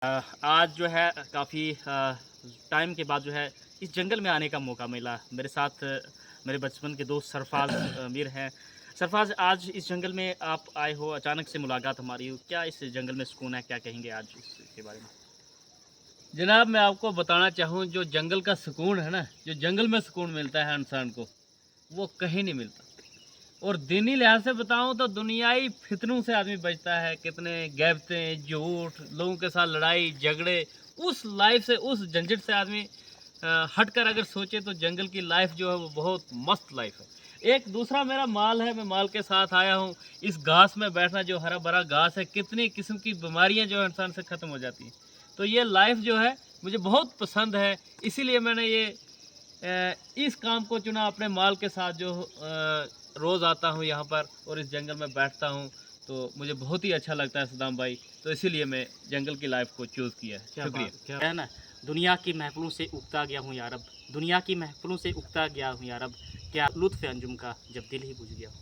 आज जो है काफ़ी टाइम के बाद जो है इस जंगल में आने का मौका मिला। मेरे साथ मेरे बचपन के दोस्त सरफ़ाज़ मीर हैं। सरफ़ाज़, आज इस जंगल में आप आए हो, अचानक से मुलाकात हमारी हुई। क्या इस जंगल में सुकून है? क्या कहेंगे आज इसके बारे में? जनाब, मैं आपको बताना चाहूँ जो जंगल का सुकून है ना, जो जंगल में सुकून मिलता है इंसान को, वो कहीं नहीं मिलता। और दीनी लिहाज से बताऊँ तो दुनियाई फितनों से आदमी बचता है, कितने गैबतें, झूठ, लोगों के साथ लड़ाई, झगड़े, उस लाइफ से, उस झंझट से आदमी हटकर अगर सोचे तो जंगल की लाइफ जो है वो बहुत मस्त लाइफ है। एक दूसरा मेरा माल है, मैं माल के साथ आया हूँ। इस घास में बैठना, जो हरा भरा घास है, कितनी किस्म की बीमारियाँ जो है इंसान से ख़त्म हो जाती हैं। तो ये लाइफ जो है मुझे बहुत पसंद है, इसीलिए मैंने ये इस काम को चुना अपने माल के साथ। जो रोज़ आता हूँ यहाँ पर और इस जंगल में बैठता हूँ, तो मुझे बहुत ही अच्छा लगता है सदाम भाई। तो इसीलिए मैं जंगल की लाइफ को चूज़ किया है। क्या बात शुक्रिया। क्या है ना, दुनिया की महफ़िलों से उगता गया हूँ या रब, दुनिया की महफ़िलों से उगता गया हूँ या रब, क्या लुत्फ़ अंजुम का जब दिल ही बुझ गया हो।